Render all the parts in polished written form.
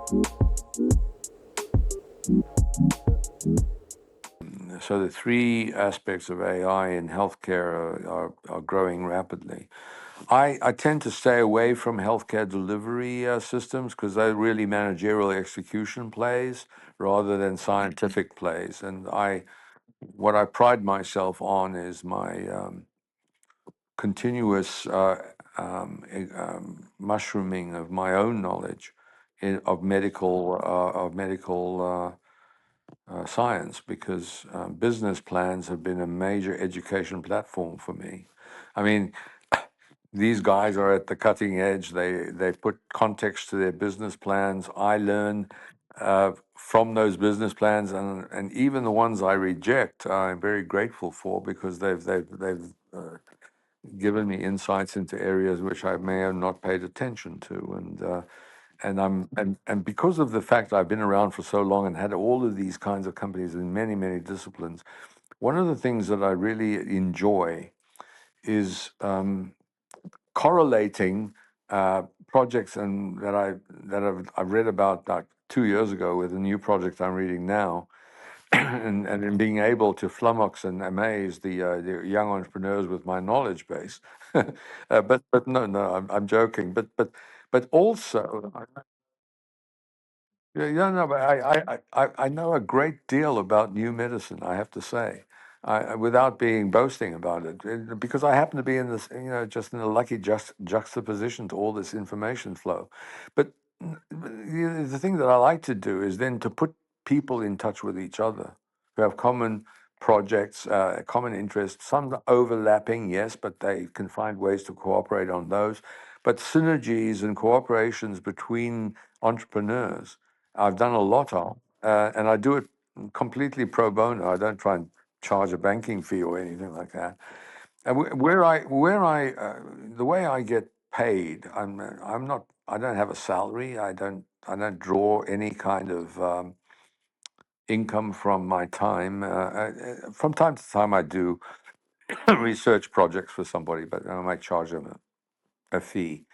So the three aspects of AI in healthcare are growing rapidly. I tend to stay away from healthcare delivery systems because they're really managerial execution plays rather than scientific plays. And what I pride myself on is my continuous mushrooming of my own knowledge of medical science, because business plans have been a major education platform for me. I mean, these guys are at the cutting edge. They put context to their business plans. I learn from those business plans, and even the ones I reject, I'm very grateful for, because they've given me insights into areas which I may have not paid attention to, and because of the fact I've been around for so long and had all of these kinds of companies in many disciplines, one of the things that I really enjoy is correlating projects and I've read about like 2 years ago with a new project I'm reading now, and in being able to flummox and amaze the young entrepreneurs with my knowledge base. But no, I'm joking. But also, yeah, no, but I know a great deal about new medicine, I have to say, without being boasting about it, because I happen to be in this, just in a lucky juxtaposition to all this information flow. But the thing that I like to do is then to put people in touch with each other who have common projects, common interests, some overlapping, yes, but they can find ways to cooperate on those. But synergies and cooperations between entrepreneurs, I've done a lot of, and I do it completely pro bono. I don't try and charge a banking fee or anything like that. And the way I get paid, I'm not. I don't have a salary. I don't draw any kind of income from my time. From time to time, I do research projects for somebody, but I might charge them a fee.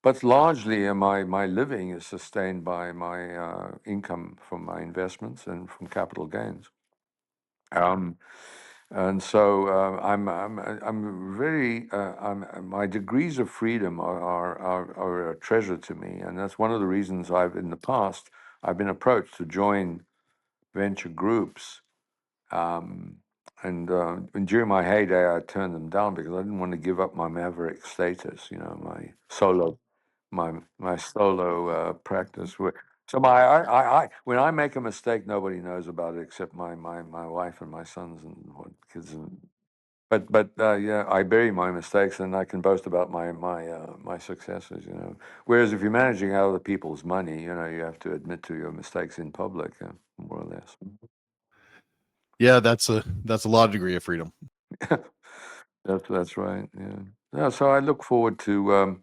But largely, my living is sustained by my income from my investments and from capital gains. Um, and so I'm very my degrees of freedom are a treasure to me, and that's one of the reasons in the past I've been approached to join venture groups. Um, and during my heyday, I turned them down because I didn't want to give up my maverick status, my solo practice. So when I make a mistake, nobody knows about it except my wife and my sons and kids. But yeah, I bury my mistakes and I can boast about my successes. Whereas if you're managing other people's money, you have to admit to your mistakes in public, more or less. Yeah, that's a lot of degree of freedom. That's right. Yeah. Yeah. So I look forward to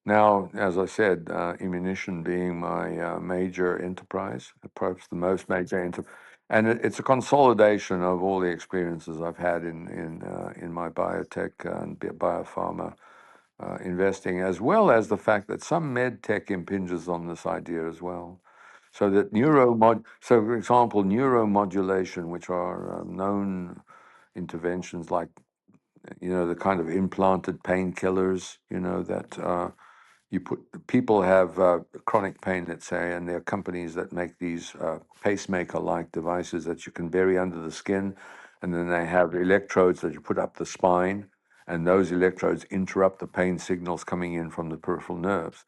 now, as I said, ammunition being my major enterprise, perhaps the most major and it's a consolidation of all the experiences I've had in my biotech and biopharma investing, as well as the fact that some medtech impinges on this idea as well. So that so for example, neuromodulation, which are known interventions like the kind of implanted painkillers, that you put people have chronic pain, let's say, and there are companies that make these pacemaker-like devices that you can bury under the skin, and then they have electrodes that you put up the spine, and those electrodes interrupt the pain signals coming in from the peripheral nerves,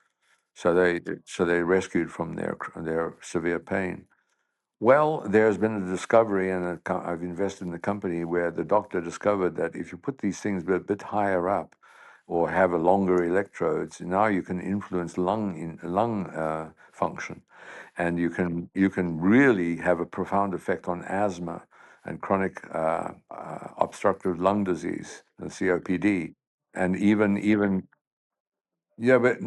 so they're rescued from their severe pain. Well, there's been a discovery, and I've invested in the company where the doctor discovered that if you put these things a bit higher up, or have a longer electrodes, now you can influence lung function, and you can really have a profound effect on asthma and chronic obstructive lung disease, the COPD, and even yeah, but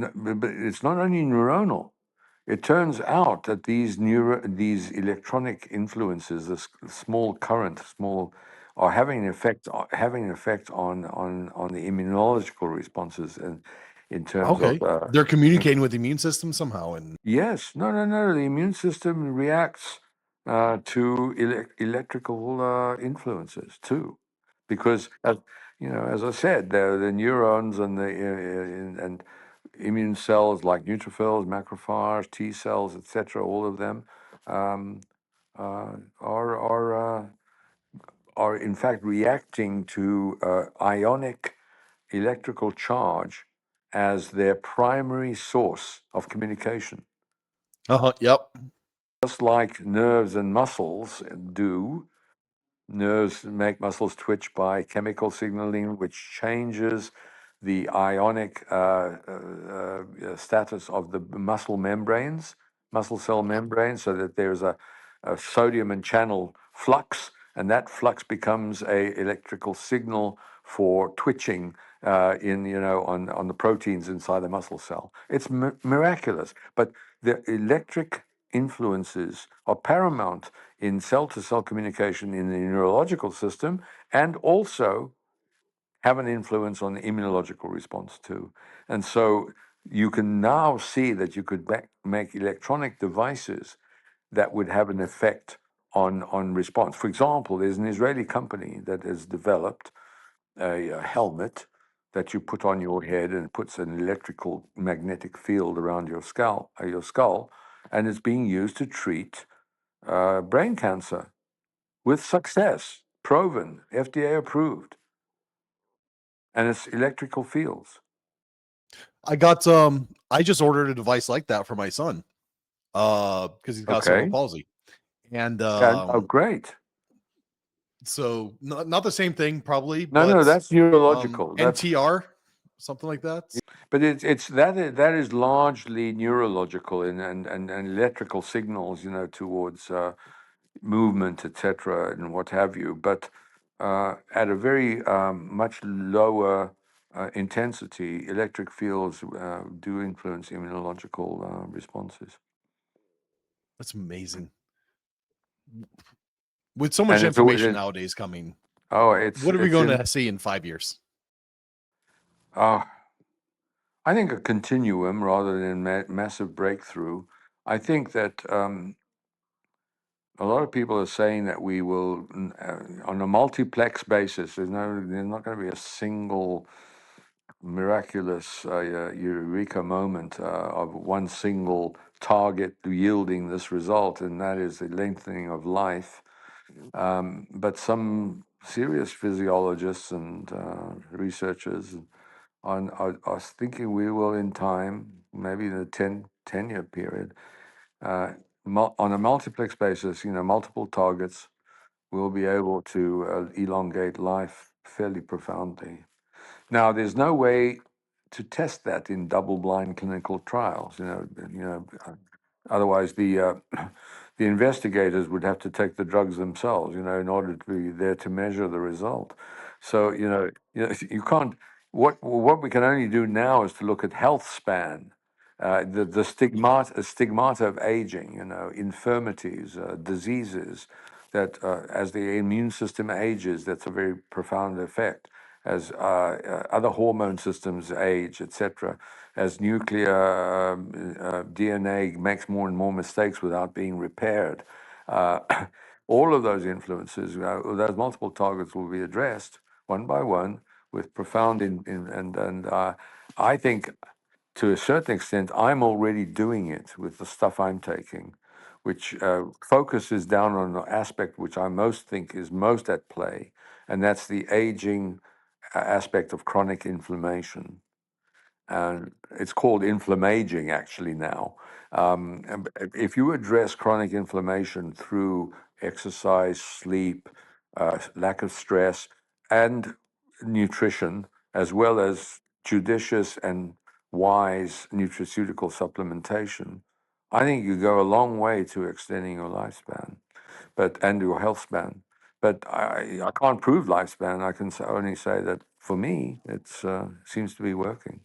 it's not only neuronal. It turns out that these electronic influences, this small current, are having an effect on the immunological responses, and in terms of Okay. They're communicating with the immune system somehow. And yes, no. The immune system reacts to electrical influences too, because as I said, the neurons and and immune cells like neutrophils, macrophages, T cells, etc. All of them um, uh, are in fact reacting to ionic electrical charge as their primary source of communication. yep. Just like nerves and muscles do, nerves make muscles twitch by chemical signaling, which changes the ionic status of the muscle membranes, muscle cell membranes, so that there's a sodium and channel flux, and that flux becomes a electrical signal for twitching on the proteins inside the muscle cell. It's miraculous, but the electric influences are paramount in cell-to-cell communication in the neurological system, and also have an influence on the immunological response too. And so you can now see that you could make electronic devices that would have an effect on response. For example, there's an Israeli company that has developed a helmet that you put on your head, and it puts an electrical magnetic field around your skull, and it's being used to treat brain cancer with success, proven, FDA approved, and it's electrical fields. I just ordered a device like that for my son because he's got cerebral Okay, palsy. And and oh, great. so not the same thing probably, No, but that's neurological. That's NTR, something like that. but it's that is largely neurological and electrical signals, towards movement, etc., and what have you. But at a very much lower intensity, electric fields do influence immunological responses. That's amazing. With so much And information nowadays coming, it's what are we going to see in 5 years? uh, I think a continuum rather than massive breakthrough. I think that a lot of people are saying that we will, on a multiplex basis, there's not going to be a single miraculous eureka moment of one single target yielding this result, and that is the lengthening of life. But some serious physiologists and researchers are thinking we will, in time, maybe in a 10-year period, on a multiplex basis, multiple targets, we'll be able to elongate life fairly profoundly. Now, there's no way to test that in double-blind clinical trials. Otherwise the investigators would have to take the drugs themselves, in order to be there to measure the result. So you can't. What we can only do now is to look at health span, the stigmata of aging, infirmities, diseases that as the immune system ages, that's a very profound effect. As other hormone systems age, etc., as nuclear DNA makes more and more mistakes without being repaired, uh, all of those influences, those multiple targets will be addressed one by one with profound and I think to a certain extent, I'm already doing it with the stuff I'm taking, which focuses down on the aspect which I most think is most at play, and that's the aging aspect of chronic inflammation. And it's called inflammaging actually now. If you address chronic inflammation through exercise, sleep, lack of stress, and nutrition, as well as judicious and wise nutraceutical supplementation, I think you go a long way to extending your lifespan, and your health span. But I can't prove lifespan. I can only say that for me, it seems to be working.